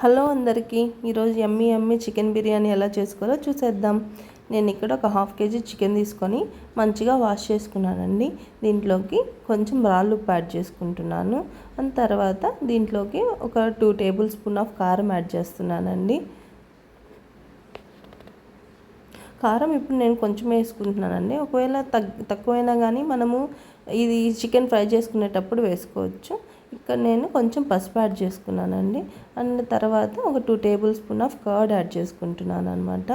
Hello అందరికీ, ఈరోజు యమ్మీ యమ్మీ chicken biryani ఎలా చేసుకోవాలో చూసేద్దాం. నేను ఇక్కడ ఒక 1/2 kg చికెన్ తీసుకొని మంచిగా వాష్ చేసుకున్నానండి. దీంట్లోకి కొంచెం రాళ్ళు ఉప్పు యాడ్ చేసుకుంటున్నాను. అండ్ తర్వాత దీంట్లోకి ఒక 2 టేబుల్ స్పూన్ ఆఫ్ కారం యాడ్ చేస్తున్నానండి. కారం ఇప్పుడు నేను కొంచెం వేసుకుంటున్నానండి. ఒకవేళ తక్కువైనా కానీ మనము ఇది చికెన్ ఫ్రై చేసుకునేటప్పుడు వేసుకోవచ్చు. ఇక్కడ నేను కొంచెం పసుపు యాడ్ చేసుకున్నానండి. అండ్ తర్వాత ఒక 2 table spoon of curd add చేసుకుంటున్నాను అనమాట.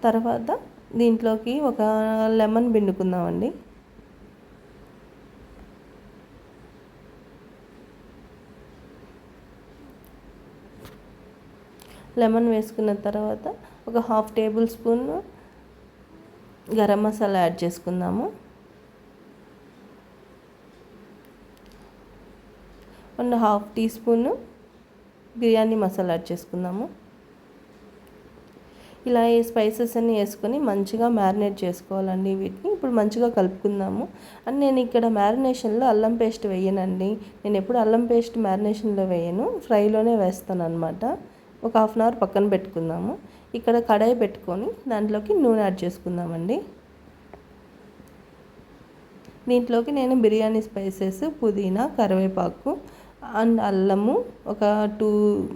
తర్వాత దీంట్లోకి ఒక లెమన్ పిండుకుందామండి. లెమన్ వేసుకున్న తర్వాత ఒక 1/2 tablespoon garam masala add చేసుకుందాము. 1/2 teaspoon biryani masala add చేసుకుందాము. ఇలా ఈ స్పైసెస్ అన్నీ వేసుకొని మంచిగా మ్యారినేట్ చేసుకోవాలండి. వీటిని ఇప్పుడు మంచిగా కలుపుకుందాము. అండ్ నేను ఇక్కడ మ్యారినేషన్లో అల్లం పేస్ట్ వేయనండి. నేను ఎప్పుడు అల్లం పేస్ట్ మ్యారినేషన్లో వేయను, ఫ్రైలోనే వేస్తాను అనమాట. ఒక 1/2 అవర్ పక్కన పెట్టుకుందాము. ఇక్కడ కడాయి పెట్టుకొని దాంట్లోకి నూనె యాడ్ చేసుకుందామండి. దీంట్లోకి నేను బిర్యానీ స్పైసెస్, పుదీనా, కరివేపాకు అండ్ అల్లము, ఒక 2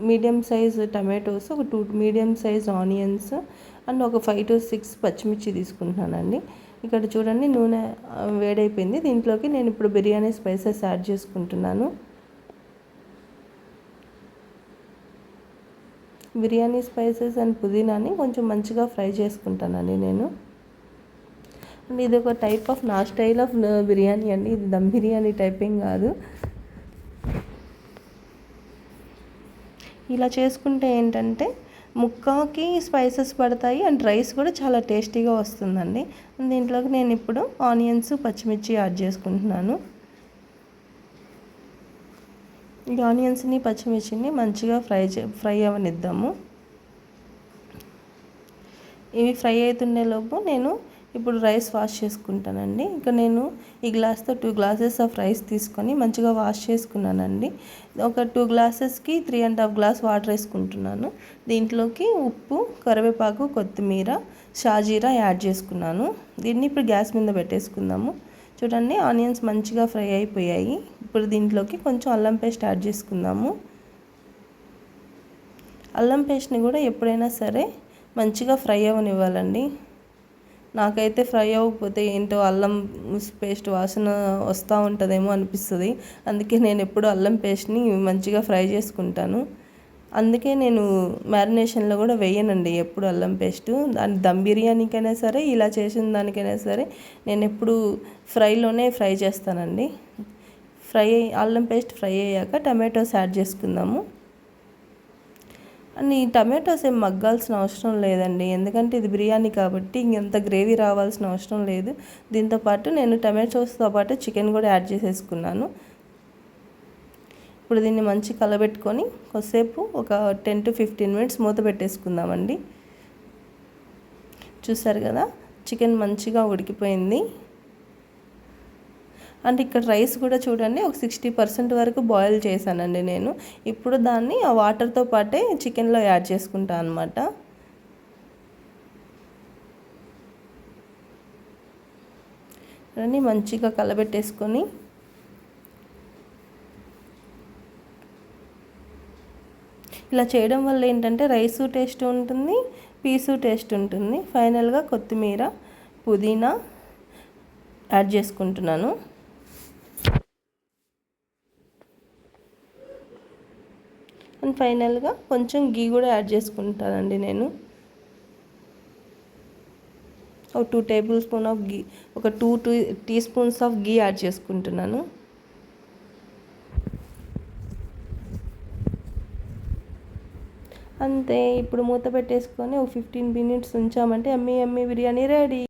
మీడియం సైజ్ టమాటోస్, ఒక 2 మీడియం సైజ్ ఆనియన్స్ అండ్ ఒక 5 to 6 పచ్చిమిర్చి తీసుకుంటున్నానండి. ఇక్కడ చూడండి నూనె వేడైపోయింది. దీంట్లోకి నేను ఇప్పుడు బిర్యానీ స్పైసెస్ యాడ్ చేసుకుంటున్నాను. బిర్యానీ స్పైసెస్ అండ్ పుదీనాని కొంచెం మంచిగా ఫ్రై చేసుకుంటానండి నేను. అండ్ ఇది ఒక టైప్ ఆఫ్ నా స్టైల్ ఆఫ్ బిర్యానీ అండి. ఇది దమ్ బిర్యానీ టైప్ ఏం కాదు. ఇలా చేసుకుంటే ఏంటంటే ముక్కకి స్పైసెస్ పడతాయి అండ్ రైస్ కూడా చాలా టేస్టీగా వస్తుందండి. దీంట్లోకి నేను ఇప్పుడు ఆనియన్స్, పచ్చిమిర్చి యాడ్ చేసుకుంటున్నాను. ఈ ఆనియన్స్ని, పచ్చిమిర్చిని మంచిగా ఫ్రై అవ్వనిద్దాము. ఇవి ఫ్రై అవుతుండేలోపు నేను ఇప్పుడు రైస్ వాష్ చేసుకుంటానండి. ఇక నేను ఈ గ్లాస్తో 2 glasses ఆఫ్ రైస్ తీసుకొని మంచిగా వాష్ చేసుకున్నానండి. ఒక 2 glasses-కి 3.5 గ్లాస్ వాటర్ వేసుకుంటున్నాను. దీంట్లోకి ఉప్పు, కరివేపాకు, కొత్తిమీర, షాజీరా యాడ్ చేసుకున్నాను. దీన్ని ఇప్పుడు గ్యాస్ మీద పెట్టేసుకుందాము. చూడండి ఆనియన్స్ మంచిగా ఫ్రై అయిపోయాయి. ఇప్పుడు దీంట్లోకి కొంచెం అల్లం పేస్ట్ యాడ్ చేసుకుందాము. అల్లం పేస్ట్ని కూడా ఎప్పుడైనా సరే మంచిగా ఫ్రై అవ్వనివ్వాలండి. నాకైతే ఫ్రై అవ్వకపోతే ఏంటో అల్లం పేస్ట్ వాసన వస్తూ ఉంటుందేమో అనిపిస్తుంది. అందుకే నేను ఎప్పుడు అల్లం పేస్ట్ని మంచిగా ఫ్రై చేసుకుంటాను. అందుకే నేను మ్యారినేషన్లో కూడా వేయనండి ఎప్పుడు అల్లం పేస్టు. దాని దమ్ బిర్యానీకైనా సరే, ఇలా చేసిన దానికైనా సరే నేను ఎప్పుడు ఫ్రైలోనే ఫ్రై చేస్తానండి. అల్లం పేస్ట్ ఫ్రై అయ్యాక టమాటోస్ యాడ్ చేసుకుందాము. అండ్ ఈ టమాటోస్ ఏం మగ్గాల్సిన అవసరం లేదండి, ఎందుకంటే ఇది బిర్యానీ కాబట్టి ఇంత గ్రేవీ రావాల్సిన అవసరం లేదు. దీంతోపాటు నేను టమాటోస్తో పాటు చికెన్ కూడా యాడ్ చేసేసుకున్నాను. ఇప్పుడు దీన్ని మంచి కలబెట్టుకొని కొద్దిసేపు ఒక 10 to 15 minutes మూత పెట్టేసుకుందామండి. చూసారు కదా చికెన్ మంచిగా ఉడికిపోయింది. అండ్ ఇక్కడ రైస్ కూడా చూడండి ఒక 60% వరకు బాయిల్ చేశానండి నేను. ఇప్పుడు దాన్ని ఆ వాటర్తో పాటే చికెన్లో యాడ్ చేసుకుంటాను అనమాట. మంచిగా కలబెట్టేసుకొని ఇలా చేయడం వల్ల ఏంటంటే రైసు టేస్ట్ ఉంటుంది, పీసు టేస్ట్ ఉంటుంది. ఫైనల్గా కొత్తిమీర, పుదీనా యాడ్ చేసుకుంటున్నాను. అండ్ ఫైనల్గా కొంచెం గీ కూడా యాడ్ చేసుకుంటానండి నేను. ఒక 2 టేబుల్ స్పూన్ ఆఫ్ గీ, ఒక 2 teaspoons of ghee add చేసుకుంటున్నాను. అంతే, ఇప్పుడు మూత పెట్టేసుకొని ఒక 15 minutes ఉంచామంటే యమ్మీ యమ్మీ బిర్యానీ రెడీ.